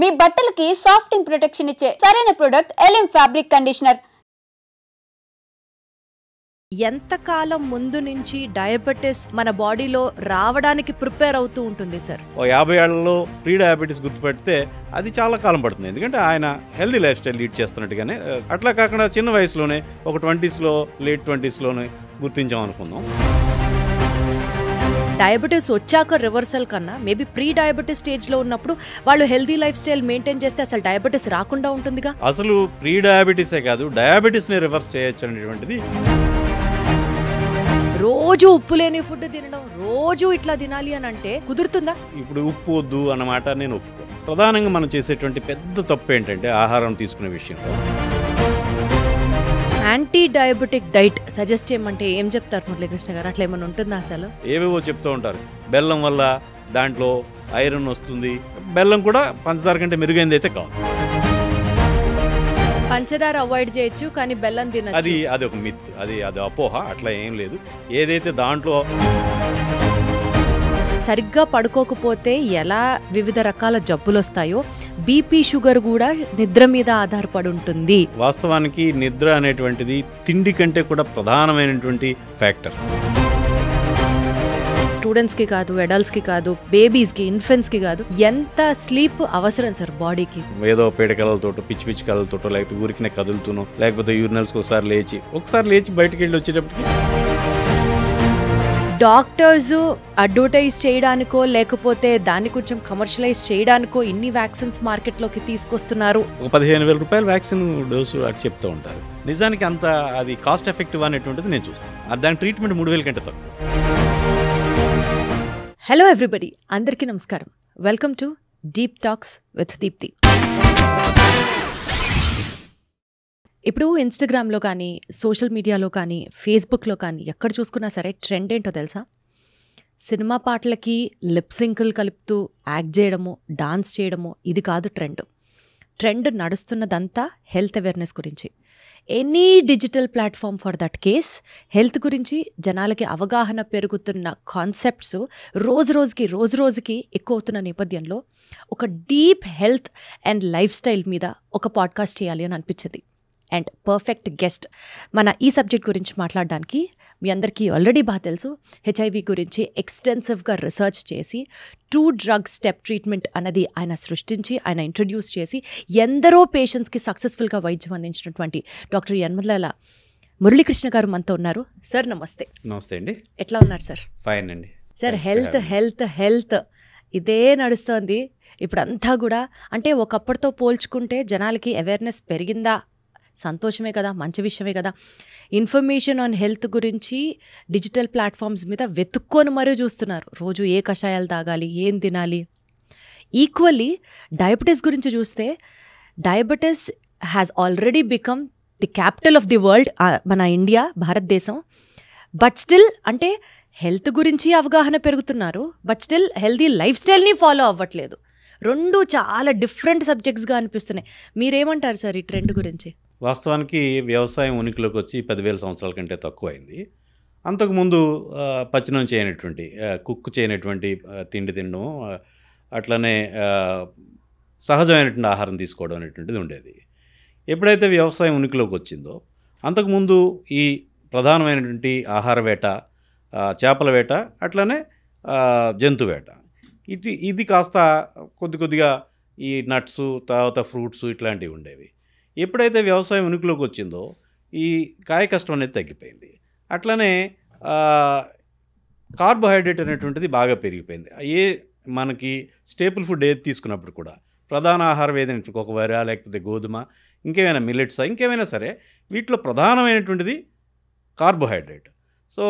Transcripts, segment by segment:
మీ బట్టలకి సాఫ్టింగ్ ప్రొటెక్షన్ ఇచ్చే సరైన ప్రొడక్ట్ ఎలిమ్ ఫ్యాబ్రిక్ కండిషనర్. ఎంతకాలం ముందు నుంచి డయాబెటిస్ మన బాడీలో రావడానికి ప్రిపేర్ అవుతూ ఉంటుంది సార్? 50 ఏళ్లలో ప్రీ డయాబెటీస్ గుర్తుపెడితే అది చాలా కాలం పడుతుంది. ఎందుకంటే ఆయన హెల్దీ లైఫ్ స్టైల్ లీడ్ చేస్తున్నట్టుగానే, అట్లా కాకుండా చిన్న వయసులోనే ఒక 20స్లో లేట్ 20స్లోనే గుర్తించాం అనుకుందాం. డయాబెటీస్ వచ్చాక రివర్సల్ కన్నా మేబీ ప్రీ డయాబెటీస్ స్టేజ్లో ఉన్నప్పుడు వాళ్ళు హెల్దీ లైఫ్ స్టైల్ మెయింటైన్ చేస్తే అసలు డయాబెటీస్ రాకుండా ఉంటుందిగా. అసలు ప్రీ డయాబెటీసే కాదు, డయాబెటీస్ని రివర్స్ చేయొచ్చు అనేటువంటిది. రోజు ఉప్పు లేని ఫుడ్ తినడం, రోజు ఇట్లా తినాలి అని అంటే కుదురుతుందా? ఇప్పుడు ఉప్పు వద్దు అన్నమాట నేను ఒప్పుకో. ప్రధానంగా మనం చేసేటువంటి పెద్ద తప్పు ఏంటంటే ఆహారం తీసుకునే విషయంలో యాంటీ డయాబెటిక్ డైట్ సజెస్ట్ చేయమంటే ఏం చెప్తారు మురళీకృష్ణ గారు? అట్లా ఏమైనా ఉంటుందా అసలు? ఏవేవో చెప్తూ ఉంటారు. బెల్లం వల్ల దాంట్లో ఐరన్ వస్తుంది. బెల్లం కూడా పంచదార కంటే మెరుగైంది అయితే కాదు. పంచదార అవాయిడ్ చేయొచ్చు కానీ బెల్లం తినచ్చు. అది ఒక మిత్, అది అపోహ. అట్లా ఏం లేదు. ఏదైతే దాంట్లో సరిగ్గా పడుకోకపోతే ఎలా వివిధ రకాల జబ్బులు వస్తాయో బీపీ షుగర్ కూడా నిద్ర మీద ఆధారపడి ఉంటుంది. వాస్తవానికి నిద్ర అనేటువంటిది తిండి కంటే కూడా ప్రధానమైనటువంటి ఫ్యాక్టర్. స్టూడెంట్స్కి కాదు, అడల్ట్స్కి కాదు, బేబీస్కి, ఇన్ఫెంట్స్కి కాదు, ఎంత స్లీప్ అవసరం సార్ బాడీకి. ఏదో పీడకలతోటో పిచ్చి పిచ్చి కలలతోటో లేకపోతే ఊరికినే కదులుతూనో లేకపోతే యూరినల్స్కి ఒకసారి లేచి బయటకు వెళ్ళి వచ్చేటప్పటికి డాక్టర్స్ అడ్వర్టైజ్ చేయడానికో లేకపోతే దాన్ని కొంచెం కమర్షియలైజ్ చేయడానికో ఇన్ని వ్యాక్సిన్స్ మార్కెట్లోకి తీసుకొస్తున్నారు. 15,000 రూపాయల వ్యాక్సిన్ డోసు అని చెప్తూ ఉంటారు. నిజానికి అంత అది కాస్ట్ ఎఫెక్టివ్ అనేటువంటిది నేను చూస్తాను. దాని ట్రీట్మెంట్ 3,000 కంటే తక్కువ. హలో ఎవ్రీబడి, అందరికీ నమస్కారం. Welcome to deep talks with Deepthi. ఇప్పుడు ఇన్స్టాగ్రామ్లో కానీ, సోషల్ మీడియాలో కానీ, ఫేస్బుక్లో కానీ ఎక్కడ చూసుకున్నా సరే ట్రెండ్ ఏంటో తెలుసా? సినిమా పాటలకి లిప్ సింకులు కలుపుతూ యాక్ట్ చేయడము, డాన్స్ చేయడము ఇది కాదు ట్రెండ్ నడుస్తున్నదంతా హెల్త్ అవేర్నెస్ గురించి. Any digital platform for that case health గురించి జనాలకి అవగాహన పెరుగుతున్న కాన్సెప్ట్స్ రోజు రోజుకి ఎక్కువ అవుతున్న నేపథ్యంలో ఒక deep health and life style మీద ఒక పాడ్కాస్ట్ చేయాలి అని అనిపించింది. అండ్ పర్ఫెక్ట్ గెస్ట్ మన ఈ సబ్జెక్ట్ గురించి మాట్లాడడానికి మీ అందరికీ ఆల్రెడీ బాగా తెలుసు. హెచ్ఐవి గురించి ఎక్స్టెన్సివ్గా రీసెర్చ్ చేసి 2 డ్రగ్ స్టెప్ ట్రీట్మెంట్ అన్నది ఆయన సృష్టించి ఆయన ఇంట్రడ్యూస్ చేసి ఎందరో పేషెంట్స్కి సక్సెస్ఫుల్గా వైద్యం అందించినటువంటి డాక్టర్ యనమల మురళీకృష్ణ గారు మనతో ఉన్నారు. సార్ నమస్తే. నమస్తే అండి. ఎట్లా ఉన్నారు సార్? ఫైన్ అండి. సార్ హెల్త్ ఇదే నడుస్తోంది ఇప్పుడంతా కూడా. అంటే ఒకప్పటితో పోల్చుకుంటే జనాలకి అవేర్నెస్ పెరిగిందా? సంతోషమే కదా, మంచి విషయమే కదా. ఇన్ఫర్మేషన్ ఆన్ హెల్త్ గురించి డిజిటల్ ప్లాట్ఫామ్స్ మీద వెతుక్కొని మరీ చూస్తున్నారు. రోజు ఏ కషాయాలు తాగాలి, ఏం తినాలి. ఈక్వల్లీ డయాబెటీస్ గురించి చూస్తే diabetes has already become the capital of the world, మన ఇండియా, భారతదేశం. బట్ స్టిల్ అంటే హెల్త్ గురించి అవగాహన పెరుగుతున్నారు, బట్ స్టిల్ హెల్దీ లైఫ్ స్టైల్ని ఫాలో అవ్వట్లేదు. రెండు చాలా డిఫరెంట్ సబ్జెక్ట్స్గా అనిపిస్తున్నాయి. మీరేమంటారు సార్ ఈ ట్రెండ్ గురించి? వాస్తవానికి వ్యవసాయం ఉనికిలోకి వచ్చి 10,000 సంవత్సరాల కంటే తక్కువ అయింది. అంతకుముందు పచ్చనం చేయనటువంటి, కుక్ చేయనటువంటి తిండి తినడం, అట్లనే సహజమైనటువంటి ఆహారం తీసుకోవడం అనేటువంటిది ఉండేది. ఎప్పుడైతే వ్యవసాయం ఉనికిలోకి వచ్చిందో అంతకుముందు ఈ ప్రధానమైనటువంటి ఆహార వేట, చేపల వేట, అట్లనే జంతు వేట, ఇది కాస్త కొద్దిగా ఈ నట్స్, తర్వాత ఫ్రూట్స్ ఇట్లాంటివి ఉండేవి. ఎప్పుడైతే వ్యవసాయం ఉనికిలోకి వచ్చిందో ఈ కాయ కష్టం అనేది తగ్గిపోయింది. అట్లనే కార్బోహైడ్రేట్ అనేటువంటిది బాగా పెరిగిపోయింది. మనకి స్టేపుల్ ఫుడ్ ఏది తీసుకున్నప్పుడు కూడా ప్రధాన ఆహారం ఏదైనా ఒక వరి లేకపోతే గోధుమ, ఇంకేమైనా మిల్లెట్స్, ఇంకేమైనా సరే వీటిలో ప్రధానమైనటువంటిది కార్బోహైడ్రేట్. సో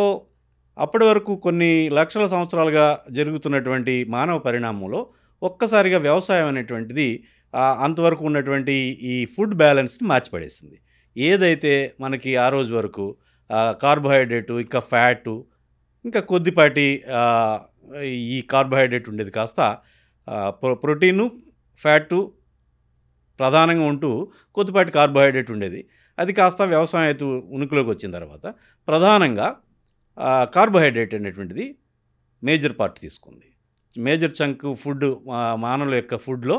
అప్పటి వరకు కొన్ని లక్షల సంవత్సరాలుగా జరుగుతున్నటువంటి మానవ పరిణామంలో ఒక్కసారిగా వ్యవసాయం అనేటువంటిది అంతవరకు ఉన్నటువంటి ఈ ఫుడ్ బ్యాలెన్స్ని మార్చిపడేసింది. ఏదైతే మనకి ఆ రోజు వరకు కార్బోహైడ్రేటు, ఇంకా ఫ్యాటు, ఇంకా కొద్దిపాటి ఈ కార్బోహైడ్రేట్ ఉండేది కాస్త ప్రోటీను, ఫ్యాటు ప్రధానంగా ఉంటూ కొద్దిపాటి కార్బోహైడ్రేట్ ఉండేది. అది కాస్త వ్యవసాయం అయితే ఉనికిలోకి వచ్చిన తర్వాత ప్రధానంగా కార్బోహైడ్రేట్ అనేటువంటిది మేజర్ పార్ట్ తీసుకుంది. మేజర్ చంక్ ఫుడ్ మానవుల యొక్క ఫుడ్లో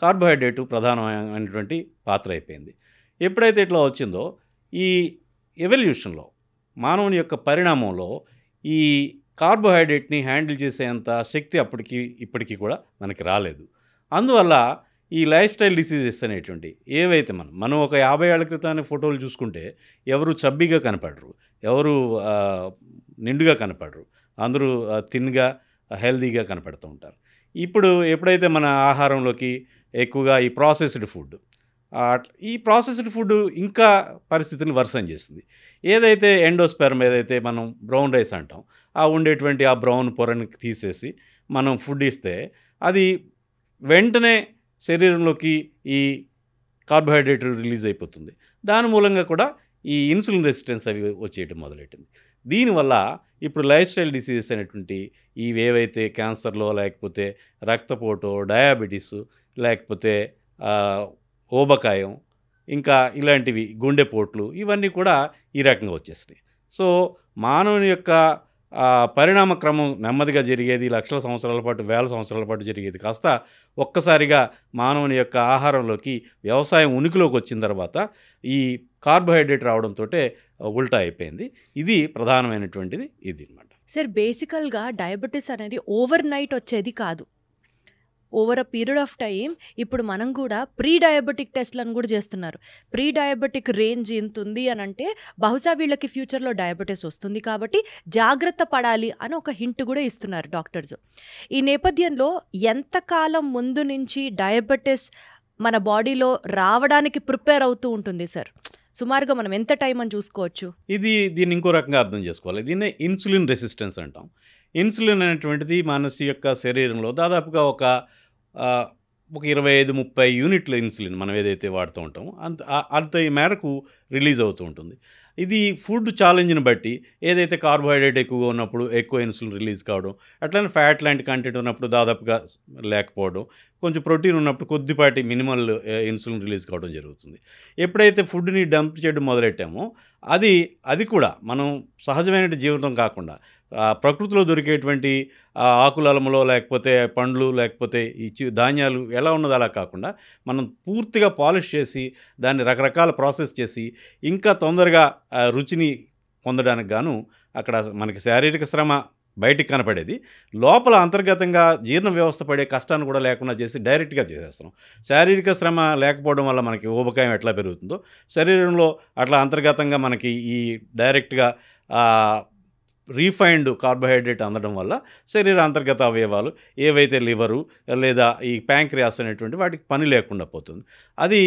కార్బోహైడ్రేట్ ప్రధానమైనటువంటి పాత్ర అయిపోయింది. ఎప్పుడైతే ఇట్లా వచ్చిందో ఈ ఎవల్యూషన్లో మానవుని యొక్క పరిణామంలో ఈ కార్బోహైడ్రేట్ని హ్యాండిల్ చేసేంత శక్తి ఇప్పటికీ కూడా మనకి రాలేదు. అందువల్ల ఈ లైఫ్ స్టైల్ డిసీజెస్ అనేటువంటి ఏవైతే మనం ఒక 50 ఏళ్ల క్రితాన్ని ఫోటోలు చూసుకుంటే ఎవరు చబ్బీగా కనపడరు, ఎవరు నిండుగా కనపడరు, అందరూ థిన్గా హెల్దీగా కనపడుతూ ఉంటారు. ఇప్పుడు ఎప్పుడైతే మన ఆహారంలోకి ఎక్కువగా ఈ ప్రాసెస్డ్ ఫుడ్ ఇంకా పరిస్థితిని వర్సం చేసింది. ఏదైతే ఎండోస్పెర్మ్ ఏదైతే మనం బ్రౌన్ రైస్ అంటాం, ఉండేటువంటి ఆ బ్రౌన్ పొరని తీసేసి మనం ఫుడ్ ఇస్తే అది వెంటనే శరీరంలోకి ఈ కార్బోహైడ్రేట్ రిలీజ్ అయిపోతుంది. దాని మూలంగా కూడా ఈ ఇన్సులిన్ రెసిస్టెన్స్ అవి వచ్చేయటం మొదలెట్టింది. దీనివల్ల ఇప్పుడు లైఫ్ స్టైల్ డిసీజెస్ అనేటువంటి ఏవైతే క్యాన్సర్లో, లేకపోతే రక్తపోటు, డయాబెటీస్, లేకపోతే ఊబకాయం, ఇంకా ఇలాంటివి గుండెపోట్లు, ఇవన్నీ కూడా ఈ రకంగా వచ్చేసినాయి. సో మానవుని యొక్క పరిణామ క్రమం నెమ్మదిగా జరిగేది లక్షల సంవత్సరాల పాటు, వేల సంవత్సరాల పాటు జరిగేది కాస్త ఒక్కసారిగా మానవుని యొక్క ఆహారంలోకి వ్యవసాయం ఉనికిలోకి వచ్చిన తర్వాత ఈ కార్బోహైడ్రేట్ రావడంతో ఉల్టా అయిపోయింది. ఇది ప్రధానమైనటువంటిది ఇది అనమాట. సార్, బేసికల్గా డయాబెటీస్ అనేది ఓవర్ నైట్ వచ్చేది కాదు. Over a period of time ఇప్పుడు మనం కూడా ప్రీ డయాబెటిక్ టెస్ట్లను కూడా చేస్తున్నారు. ప్రీ డయాబెటిక్ రేంజ్ ఇంత ఉంది అని అంటే బహుశా వీళ్ళకి ఫ్యూచర్లో డయాబెటీస్ వస్తుంది కాబట్టి జాగ్రత్త పడాలి అని ఒక హింట్ కూడా ఇస్తున్నారు డాక్టర్స్. ఈ నేపథ్యంలో ఎంతకాలం ముందు నుంచి డయాబెటీస్ మన బాడీలో రావడానికి ప్రిపేర్ అవుతూ ఉంటుంది సార్? సుమారుగా మనం ఎంత టైం అని చూసుకోవచ్చు? దీన్ని ఇంకో రకంగా అర్థం చేసుకోవాలి. దీన్నే ఇన్సులిన్ రెసిస్టెన్స్ అంటాం. ఇన్సులిన్ అనేటువంటిది మనిషి యొక్క శరీరంలో దాదాపుగా ఒక 25-30 యూనిట్ల ఇన్సులిన్ మనం ఏదైతే వాడుతూ ఉంటామో అంత ఈ మేరకు రిలీజ్ అవుతూ ఉంటుంది. ఇది ఫుడ్ ఛాలెంజ్ని బట్టి ఏదైతే కార్బోహైడ్రేట్ ఎక్కువగా ఉన్నప్పుడు ఎక్కువ ఇన్సులిన్ రిలీజ్ కావడం, అట్లనే ఫ్యాట్ లాంటి కంటెంట్ ఉన్నప్పుడు దాదాపుగా లేకపోవడం, కొంచెం ప్రోటీన్ ఉన్నప్పుడు కొద్దిపాటి మినిమల్ ఇన్సులిన్ రిలీజ్ కావడం జరుగుతుంది. ఎప్పుడైతే ఫుడ్ని డంప్ చేయడం మొదలెట్టామో అది కూడా మనం సహజమైన జీవితం కాకుండా ప్రకృతిలో దొరికేటువంటి ఆకులలములో, లేకపోతే పండ్లు, లేకపోతే ఈ ధాన్యాలు ఎలా ఉన్నది అలా కాకుండా మనం పూర్తిగా పాలిష్ చేసి దాన్ని రకరకాల ప్రాసెస్ చేసి ఇంకా తొందరగా రుచిని పొందడానికి గాను అక్కడ మనకి శారీరక శ్రమ బయటికి కనపడేది, లోపల అంతర్గతంగా జీర్ణ వ్యవస్థ పడే కష్టాన్ని కూడా లేకుండా చేసి డైరెక్ట్గా చేసేస్తున్నాం. శారీరక శ్రమ లేకపోవడం వల్ల మనకి ఊబకాయం ఎట్లా పెరుగుతుందో శరీరంలో అట్లా అంతర్గతంగా మనకి ఈ డైరెక్ట్గా రీఫైన్డ్ కార్బోహైడ్రేట్ అందడం వల్ల శరీర అంతర్గత అవయవాలు ఏవైతే లివరు లేదా ఈ ప్యాంక్రియాస్ అనేటువంటి వాటికి పని లేకుండా పోతుంది. అది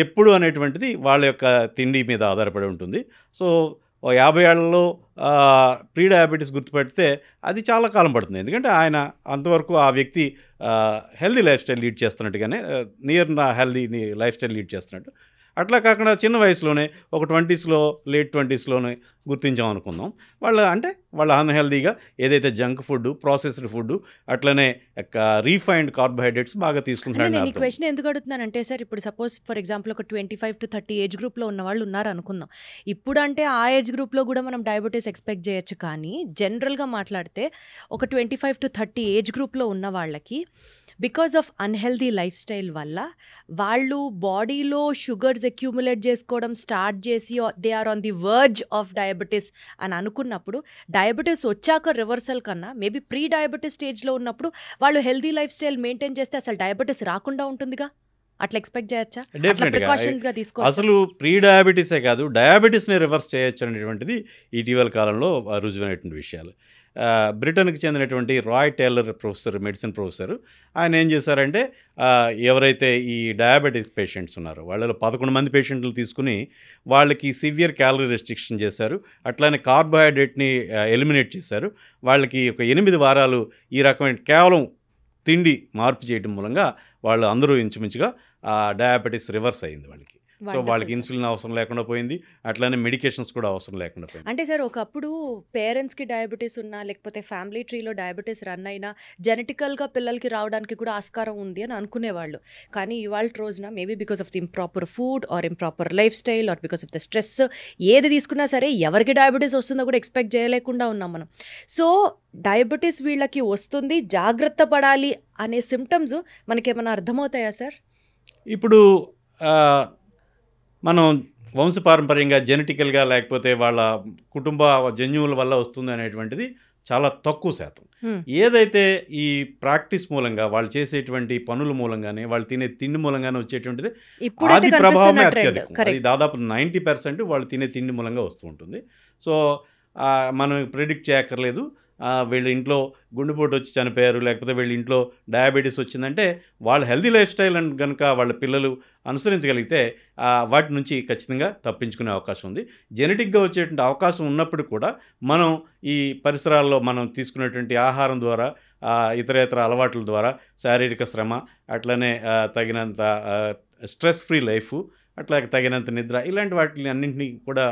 ఎప్పుడు అనేటువంటిది వాళ్ళ యొక్క తిండి మీద ఆధారపడి ఉంటుంది. సో 50 ఏళ్లలో ప్రీ డయాబెటీస్ గుర్తుపెడితే అది చాలా కాలం పడుతుంది. ఎందుకంటే అంతవరకు ఆ వ్యక్తి హెల్దీ లైఫ్ స్టైల్ లీడ్ చేస్తున్నట్టుగానే near healthy lifestyle lead చేస్తున్నట్టు, అట్లా కాకుండా చిన్న వయసులోనే ఒక 20స్లో లేట్ 20స్లోనే గుర్తించాం అనుకుందాం, వాళ్ళ అన్హెల్దీగా ఏదైతే జంక్ ఫుడ్, ప్రాసెస్డ్ ఫుడ్, అట్లనే రీఫైన్డ్ కార్బోహైడ్రేట్స్ బాగా తీసుకుంటున్నారు. నేను ఈ క్వశ్చన్ ఎందుకు అడుగుతున్నానంటే సార్, ఇప్పుడు సపోజ్ ఫర్ ఎగ్జాంపుల్ ఒక 25 to 30 ఏజ్ గ్రూప్లో ఉన్న వాళ్ళు ఉన్నారు అనుకుందాం. ఇప్పుడు అంటే ఆ ఏజ్ గ్రూప్లో కూడా మనం డయాబెటీస్ ఎక్స్పెక్ట్ చేయొచ్చు, కానీ జనరల్గా మాట్లాడితే ఒక 25 to 30 ఏజ్ గ్రూప్లో ఉన్న వాళ్ళకి because of unhealthy life style వల్ల వాళ్ళు బాడీలో షుగర్స్ అక్యూములేట్ చేసుకోవడం స్టార్ట్ చేసి they are on the verge of diabetes అని అనుకున్నప్పుడు, డయాబెటీస్ వచ్చాక రివర్సల్ కన్నా మేబీ ప్రీ డయాబెటీస్ స్టేజ్లో ఉన్నప్పుడు వాళ్ళు హెల్దీ లైఫ్ స్టైల్ మెయింటైన్ చేస్తే అసలు డయాబెటీస్ రాకుండా ఉంటుందిగా, అట్లా ఎక్స్పెక్ట్ చేయొచ్చా? డెఫినెట్గా తీసుకో. అసలు ప్రీ డయాబెటీసే కాదు, డయాబెటీస్ని రివర్స్ చేయొచ్చు అనేటువంటిది ఇటీవల కాలంలో రుజువైనటువంటి విషయాలు. బ్రిటన్కి చెందినటువంటి రాయ్ టేలర్ మెడిసిన్ ప్రొఫెసర్, ఆయన ఏం చేశారంటే ఎవరైతే ఈ డయాబెటిక్ పేషెంట్స్ ఉన్నారో వాళ్ళలో 11 మంది పేషెంట్లు తీసుకుని వాళ్ళకి సివియర్ క్యాలరీ రెస్ట్రిక్షన్ చేశారు, అట్లానే కార్బోహైడ్రేట్ని ఎలిమినేట్ చేశారు. వాళ్ళకి ఒక 8 వారాలు ఈ రకమైన కేవలం తిండి మార్పు చేయడం మూలంగా వాళ్ళు అందరూ ఇంచుమించుగా డయాబెటీస్ రివర్స్ అయింది వాళ్ళకి. సో వాళ్ళకి ఇన్సులిన్ అవసరం లేకుండా పోయింది, అట్లానే మెడికేషన్స్ కూడా అవసరం లేకుండా పోయింది. అంటే సార్, ఒకప్పుడు పేరెంట్స్కి డయాబెటీస్ ఉన్నా లేకపోతే ఫ్యామిలీ ట్రీలో డయాబెటీస్ రన్ అయినా జెనెటికల్గా పిల్లలకి రావడానికి కూడా ఆస్కారం ఉంది అని అనుకునేవాళ్ళు. కానీ ఇవాళ రోజున maybe because of the improper food or improper life style or because of the stress ఏది తీసుకున్నా సరే ఎవరికి డయాబెటీస్ వస్తుందో కూడా ఎక్స్పెక్ట్ చేయలేకుండా ఉన్నాం మనం. సో డయాబెటీస్ వీళ్ళకి వస్తుంది, జాగ్రత్త పడాలి అనే సిమ్టమ్స్ మనకేమైనా అర్థమవుతాయా సార్? ఇప్పుడు మనం వంశపారంపర్యంగా జెనెటికల్గా లేకపోతే వాళ్ళ కుటుంబ జన్యువుల వల్ల వస్తుంది అనేటువంటిది చాలా తక్కువ శాతం. ఏదైతే ఈ ప్రాక్టీస్ మూలంగా వాళ్ళు చేసేటువంటి పనుల మూలంగానే వాళ్ళు తినే తిండి మూలంగానే వచ్చేటువంటిది అది ప్రభావమే అత్యధికం. అది దాదాపు 90% వాళ్ళు తినే తిండి మూలంగా వస్తూ ఉంటుంది. సో మనం ప్రిడిక్ట్ చేయక్కర్లేదు వీళ్ళ ఇంట్లో గుండెపోటు వచ్చి చనిపోయారు, లేకపోతే వీళ్ళ ఇంట్లో డయాబెటీస్ వచ్చిందంటే వాళ్ళ హెల్దీ లైఫ్ స్టైల్ అని కనుక వాళ్ళ పిల్లలు అనుసరించగలిగితే వాటి నుంచి ఖచ్చితంగా తప్పించుకునే అవకాశం ఉంది. జెనెటిక్గా వచ్చేటువంటి అవకాశం ఉన్నప్పుడు కూడా మనం ఈ పరిసరాల్లో మనం తీసుకునేటువంటి ఆహారం ద్వారా ఇతరేతర అలవాట్ల ద్వారా శారీరక శ్రమ, అట్లనే తగినంత స్ట్రెస్ ఫ్రీ లైఫ్, అట్లాగే తగినంత నిద్ర, ఇలాంటి వాటిని అన్నింటినీ కూడా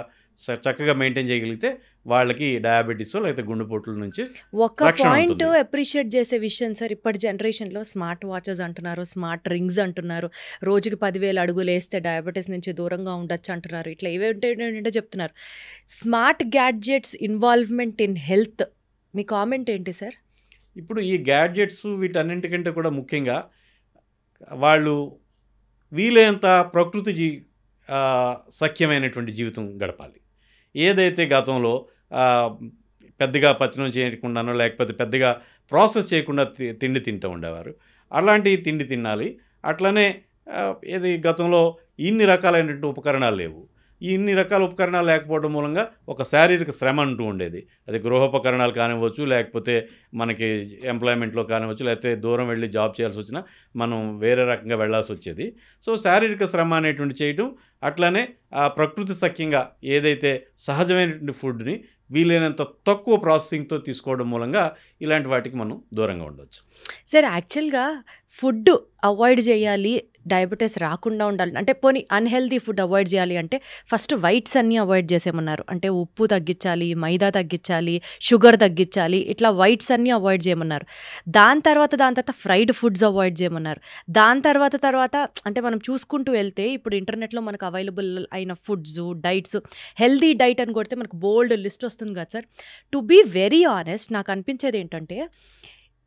చక్కగా మెయింటైన్ చేయగలిగితే వాళ్ళకి డయాబెటీస్ లేకపోతే గుండెపోట్ల నుంచి ఒక పాయింట్ అప్రిషియేట్ చేసే విషయం సార్, ఇప్పటి జనరేషన్లో స్మార్ట్ వాచెస్ అంటున్నారు, స్మార్ట్ రింగ్స్ అంటున్నారు, రోజుకి 10,000 అడుగులు వేస్తే డయాబెటీస్ నుంచి దూరంగా ఉండొచ్చు అంటున్నారు, ఇట్లా ఏవేంటో చెప్తున్నారు. Smart gadgets involvement in health, me comment ఏంటి సార్? ఇప్పుడు ఈ గ్యాడ్జెట్స్ వీటన్నింటికంటే కూడా ముఖ్యంగా వాళ్ళు వీలైనంత ప్రకృతి సఖ్యమైనటువంటి జీవితం గడపాలి. ఏదైతే గతంలో పెద్దగా పచ్చనం చేయకుండానో లేకపోతే పెద్దగా ప్రాసెస్ చేయకుండా తిండి తింటూ ఉండేవారు, అలాంటి తిండి తినాలి. అట్లనే ఏది గతంలో ఇన్ని రకాలైనటువంటి ఉపకరణాలు లేవు. ఇన్ని రకాల ఉపకరణాలు లేకపోవడం మూలంగా ఒక శారీరక శ్రమ అంటూ ఉండేది. అది గృహోపకరణాలు కానివ్వచ్చు, లేకపోతే మనకి ఎంప్లాయ్మెంట్లో కానివ్వచ్చు, లేకపోతే దూరం వెళ్ళి జాబ్ చేయాల్సి వచ్చినా మనం వేరే రకంగా వెళ్ళాల్సి వచ్చేది. సో శారీరక శ్రమ అనేటువంటి చేయడం, అట్లనే ప్రకృతి సఖ్యంగా ఏదైతే సహజమైనటువంటి ఫుడ్ని వీలైనంత తక్కువ ప్రాసెసింగ్తో తీసుకోవడం మూలంగా ఇలాంటి వాటికి మనం దూరంగా ఉండవచ్చు. సార్ యాక్చువల్గా ఫుడ్ అవాయిడ్ చేయాలి, డయాబెటీస్ రాకుండా ఉండాలి అంటే, పోనీ అన్హెల్దీ ఫుడ్ అవాయిడ్ చేయాలి అంటే ఫస్ట్ వైట్స్ అన్నీ అవాయిడ్ చేసేయమన్నారు. అంటే ఉప్పు తగ్గించాలి, మైదా తగ్గించాలి, షుగర్ తగ్గించాలి, ఇట్లా వైట్స్ అన్నీ అవాయిడ్ చేయమన్నారు. దాని తర్వాత ఫ్రైడ్ ఫుడ్స్ అవాయిడ్ చేయమన్నారు. దాని తర్వాత అంటే మనం చూసుకుంటూ వెళ్తే ఇప్పుడు ఇంటర్నెట్లో మనకు అవైలబుల్ అయిన ఫుడ్స్, డైట్స్, హెల్దీ డైట్ అని కొడితే మనకు బోల్డ్ లిస్ట్ వస్తుంది కదా sir. To be very honest, నాకు అనిపించేది ఏంటంటే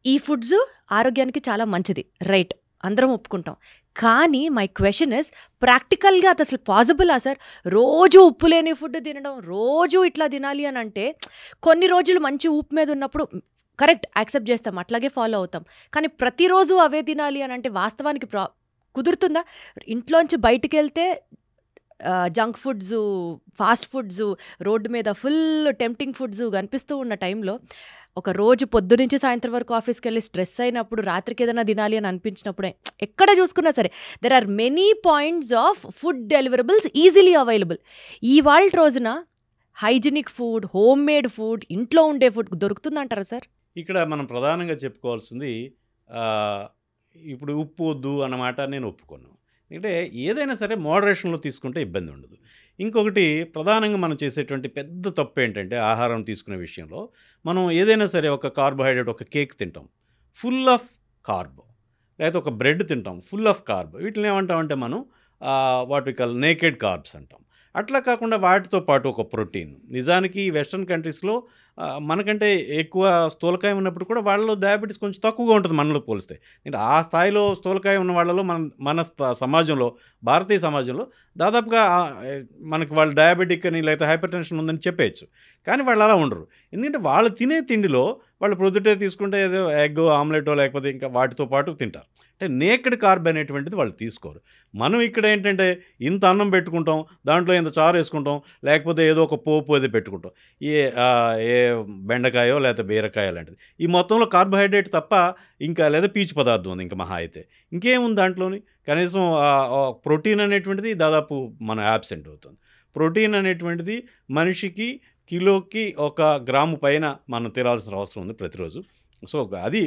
ఈ ఫుడ్స్ ఆరోగ్యానికి చాలా మంచిది, రైట్, అందరం ఒప్పుకుంటాం. కానీ మై క్వశ్చన్ ఇస్, ప్రాక్టికల్గా అది అసలు పాసిబులా సార్? రోజు ఉప్పు లేని ఫుడ్ తినడం, రోజు ఇట్లా తినాలి అని అంటే కొన్ని రోజులు మంచి ఉప్పు మీద ఉన్నప్పుడు కరెక్ట్ యాక్సెప్ట్ చేస్తాం, అట్లాగే ఫాలో అవుతాం. కానీ ప్రతిరోజు అవే తినాలి అని అంటే వాస్తవానికి కుదురుతుందా? ఇంట్లోంచి బయటికి వెళ్తే junk foods, fast foods, road మీద ఫుల్ టెంప్టింగ్ ఫుడ్స్ కనిపిస్తూ ఉన్న టైంలో ఒక రోజు పొద్దు నుంచి సాయంత్రం వరకు ఆఫీస్కి వెళ్ళి స్ట్రెస్ అయినప్పుడు, రాత్రికి ఏదైనా తినాలి అని అనిపించినప్పుడే ఎక్కడ చూసుకున్నా సరే there are many points of food deliverables easily available. ఇవాళ రోజున hygienic food, home made food, ఇంట్లో ఉండే ఫుడ్ దొరుకుతుందంటారా సార్? ఇక్కడ మనం ప్రధానంగా చెప్పుకోవాల్సింది ఇప్పుడు ఉప్పు వద్దు అన్నమాట నేను ఒప్పుకోను. ఎందుకంటే ఏదైనా సరే మోడరేషన్లో తీసుకుంటే ఇబ్బంది ఉండదు. ఇంకొకటి ప్రధానంగా మనం చేసేటువంటి పెద్ద తప్పు ఏంటంటే ఆహారం తీసుకునే విషయంలో మనం ఏదైనా సరే ఒక కార్బోహైడ్రేట్, ఒక కేక్ తింటాం ఫుల్ ఆఫ్ కార్బ్, లేకపోతే ఒక బ్రెడ్ తింటాం ఫుల్ ఆఫ్ కార్బ్. వీటిని ఏమంటామంటే మనం what we call naked carbs అంటాం. అట్లా కాకుండా వాటితో పాటు ఒక ప్రోటీన్. నిజానికి వెస్ట్రన్ కంట్రీస్లో మనకంటే ఎక్కువ స్థూలకాయం ఉన్నప్పుడు కూడా వాళ్ళలో డయాబెటీస్ కొంచెం తక్కువగా ఉంటుంది మనలో పోలిస్తే. ఆ స్థాయిలో స్థూలకాయం ఉన్న వాళ్ళలో మన సమాజంలో, భారతీయ సమాజంలో దాదాపుగా మనకి వాళ్ళు డయాబెటిక్ అని లేకపోతే హైపర్ టెన్షన్ ఉందని చెప్పేయచ్చు. కానీ వాళ్ళు అలా ఉండరు. ఎందుకంటే వాళ్ళు తినే తిండిలో వాళ్ళు ప్రొద్దుటే తీసుకుంటే ఏదో ఎగ్ ఆమ్లెటో లేకపోతే ఇంకా వాటితో పాటు తింటారు. అంటే నేకెడ్ కార్బ్ అనేటువంటిది వాళ్ళు తీసుకోరు. మనం ఇక్కడ ఏంటంటే ఇంత అన్నం పెట్టుకుంటాం, దాంట్లో ఇంత చారు వేసుకుంటాం, లేకపోతే ఏదో ఒక పోపు అది పెట్టుకుంటాం, ఏ బెండకాయో లేకపోతే బీరకాయ లాంటిది. ఈ మొత్తంలో కార్బోహైడ్రేట్ తప్ప ఇంకా లేదా పీచు పదార్థం ఉంది, ఇంకా మహా అయితే ఇంకేముంది దాంట్లోని. కనీసం ప్రోటీన్ అనేటువంటిది దాదాపు మన యాబ్సెంట్ అవుతుంది. ప్రోటీన్ అనేటువంటిది మనిషికి కిలోకి 1 గ్రాము పైన మనం తినాల్సిన అవసరం ఉంది ప్రతిరోజు. సో అది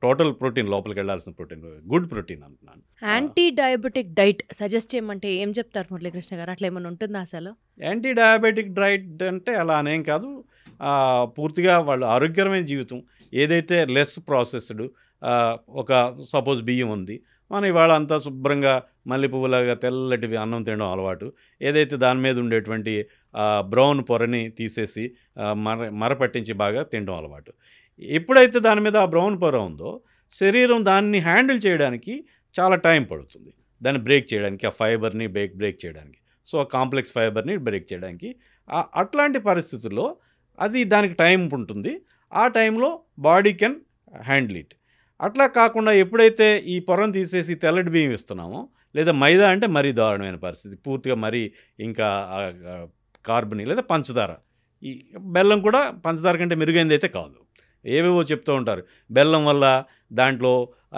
టోటల్ ప్రోటీన్, లోపలికి వెళ్ళాల్సిన ప్రోటీన్, గుడ్ ప్రోటీన్ అంటున్నాను. యాంటీ డయాబెటిక్ డైట్ సజెస్ట్ చేయమంటే ఏం చెప్తారు మురళీకృష్ణ గారు? అట్లా ఏమైనా ఉంటుందా అసలు? యాంటీ డయాబెటిక్ డైట్ అంటే అలా అనేం కాదు. పూర్తిగా వాళ్ళు ఆరోగ్యకరమైన జీవితం, ఏదైతే లెస్ ప్రాసెస్డ్, ఒక సపోజ్ బియ్యం ఉంది, మనం ఇవాళ అంతా శుభ్రంగా మల్లె పువ్వులాగా తెల్లటివి అన్నం తినడం అలవాటు. ఏదైతే దాని మీద ఉండేటువంటి బ్రౌన్ పొరని తీసేసి మర పట్టించి బాగా తినడం అలవాటు. ఎప్పుడైతే దాని మీద ఆ బ్రౌన్ పొర ఉందో శరీరం దాన్ని హ్యాండిల్ చేయడానికి చాలా టైం పడుతుంది. దాన్ని బ్రేక్ చేయడానికి, ఆ ఫైబర్ని బ్రేక్ చేయడానికి, సో ఆ కాంప్లెక్స్ ఫైబర్ని బ్రేక్ చేయడానికి. అట్లాంటి పరిస్థితుల్లో అది దానికి టైం ఉంటుంది. ఆ టైంలో బాడీ కెన్ హ్యాండిల్ ఇట్. అట్లా కాకుండా ఎప్పుడైతే ఈ పొరను తీసేసి తెల్లటి బియ్యం ఇస్తున్నామో, లేదా మైదా అంటే మరీ దారుణమైన పరిస్థితి, పూర్తిగా మరీ ఇంకా కార్బన్ లేదా పంచదార. ఈ బెల్లం కూడా పంచదార కంటే మెరుగైనది అయితే కాదు. ఏవేవో చెప్తూ ఉంటారు, బెల్లం వల్ల దాంట్లో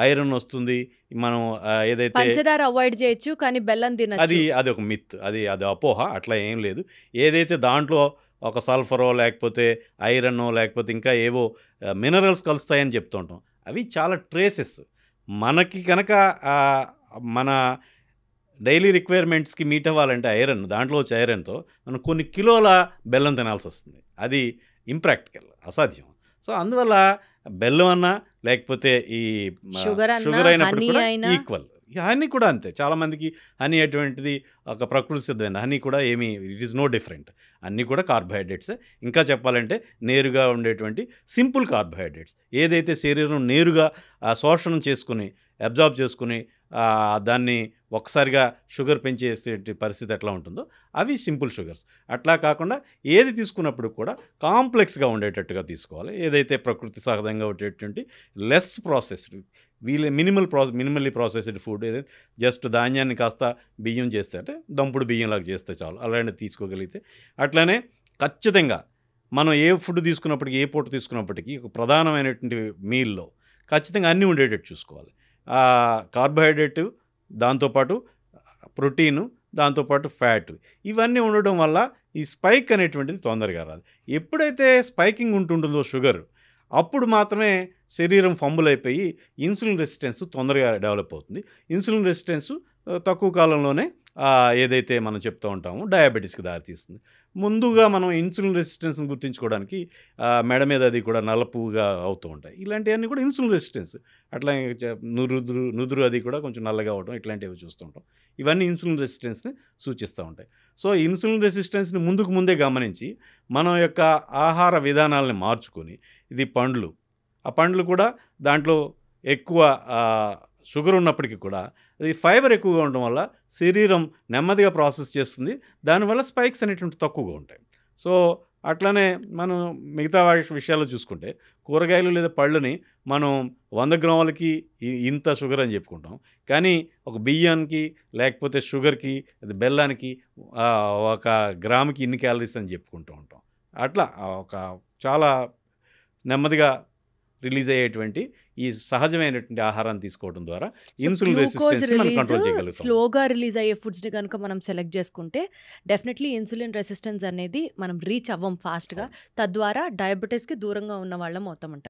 ఐరన్ వస్తుంది, మనం ఏదైతే పంచదార అవాయిడ్ చేయొచ్చు కానీ బెల్లం తినచ్చు. అది ఒక మిత్, అది అపోహ. అట్లా ఏం లేదు. ఏదైతే దాంట్లో ఒక సల్ఫరో లేకపోతే ఐరనో లేకపోతే ఇంకా ఏవో మినరల్స్ కలుస్తాయని చెప్తూ ఉంటాం, అవి చాలా ట్రేసెస్. మనకి కనుక మన డైలీ రిక్వైర్మెంట్స్కి మీట్ అవ్వాలంటే ఐరన్, దాంట్లో వచ్చే ఐరన్తో మనం కొన్ని కిలోల బెల్లం తినాల్సి వస్తుంది. అది ఇంప్రాక్టికల్, అసాధ్యం. సో అందువల్ల బెల్లం అన్నా లేకపోతే ఈ షుగర్ అయినప్పుడు కూడా ఈక్వల్. హనీ కూడా అంతే. చాలామందికి హనీ అటువంటిది ఒక ప్రకృతి సిద్ధమైంది. హనీ కూడా ఏమీ ఇట్ ఈస్ నో డిఫరెంట్. అన్నీ కూడా కార్బోహైడ్రేట్స్. ఇంకా చెప్పాలంటే నేరుగా ఉండేటువంటి సింపుల్ కార్బోహైడ్రేట్స్, ఏదైతే శరీరం నేరుగా శోషణం చేసుకుని అబ్జార్బ్ చేసుకుని దాన్ని ఒకసారిగా షుగర్ పెంచేసే పరిస్థితి ఎట్లా ఉంటుందో అవి సింపుల్ షుగర్స్. అట్లా కాకుండా ఏది తీసుకున్నప్పుడు కూడా కాంప్లెక్స్గా ఉండేటట్టుగా తీసుకోవాలి. ఏదైతే ప్రకృతి సహజంగా ఉండేటువంటి less processed, minimally processed food, ఏదైతే జస్ట్ ధాన్యాన్ని కాస్త బియ్యం చేస్తే, అంటే దంపుడు బియ్యంలాగా చేస్తే చాలు, అలాంటివి తీసుకోగలిగితే. అట్లానే ఖచ్చితంగా మనం ఏ ఫుడ్ తీసుకున్నప్పటికీ, ఏ పూట తీసుకున్నప్పటికీ ఒక ప్రధానమైనటువంటి మీల్లో ఖచ్చితంగా అన్నీ ఉండేటట్టు చూసుకోవాలి. కార్బోహైడ్రేటు, దాంతోపాటు ప్రోటీను, దాంతోపాటు ఫ్యాట్, ఇవన్నీ ఉండడం వల్ల ఈ స్పైక్ అనేటువంటిది తొందరగా రాదు. ఎప్పుడైతే స్పైకింగ్ ఉంటుంటుందో షుగర్, అప్పుడు మాత్రమే శరీరం ఫంబుల్ అయిపోయి ఇన్సులిన్ రెసిస్టెన్స్ తొందరగా డెవలప్ అవుతుంది. ఇన్సులిన్ రెసిస్టెన్స్ తక్కువ కాలంలోనే ఏదైతే మనం చెప్తూ ఉంటామో డయాబెటీస్కి దారితీస్తుంది. ముందుగా మనం ఇన్సులిన్ రెసిస్టెన్స్ని గుర్తించుకోవడానికి మెడ మీద అది కూడా నల్లపుగా అవుతూ ఉంటాయి. ఇలాంటివన్నీ కూడా ఇన్సులిన్ రెసిస్టెన్స్. అట్లా నుదురు అది కూడా కొంచెం నల్లగా అవడం, ఇట్లాంటివి చూస్తూ ఉంటాం. ఇవన్నీ ఇన్సులిన్ రెసిస్టెన్స్ని సూచిస్తూ ఉంటాయి. సో ఇన్సులిన్ రెసిస్టెన్స్ని ముందే గమనించి మన యొక్క ఆహార విధానాలని మార్చుకొని, ఇది పండ్లు, ఆ పండ్లు కూడా దాంట్లో ఎక్కువ షుగర్ ఉన్నప్పటికీ కూడా అది ఫైబర్ ఎక్కువగా ఉండడం వల్ల శరీరం నెమ్మదిగా ప్రాసెస్ చేస్తుంది. దానివల్ల స్పైక్స్ అనేటువంటి తక్కువగా ఉంటాయి. సో అట్లానే మనం మిగతా విషయాల్లో చూసుకుంటే, కూరగాయలు లేదా పళ్ళని మనం 100 గ్రాములకి ఇంత షుగర్ అని చెప్పుకుంటాం. కానీ ఒక బియ్యానికి లేకపోతే షుగర్కి, అది బెల్లానికి ఒక గ్రాముకి ఇన్ని క్యాలరీస్ అని చెప్పుకుంటూ ఉంటాం. అట్లా ఒక చాలా నెమ్మదిగా రిలీజ్ అయ్యేటువంటి ఈ సహజమైనటువంటి ఆహారాన్ని తీసుకోవడం ద్వారా ఇన్సులిన్ రెసిస్టెన్స్ మనం కంట్రోల్ చేయగలుగుతాం. స్లోగా రిలీజ్ అయ్యే ఫుడ్స్ని కనుక మనం సెలెక్ట్ చేసుకుంటే డెఫినెట్లీ ఇన్సులిన్ రెసిస్టెన్స్ అనేది మనం రీచ్ అవ్వం ఫాస్ట్గా. తద్వారా డయాబెటీస్కి దూరంగా ఉన్న వాళ్ళం అవుతామంట.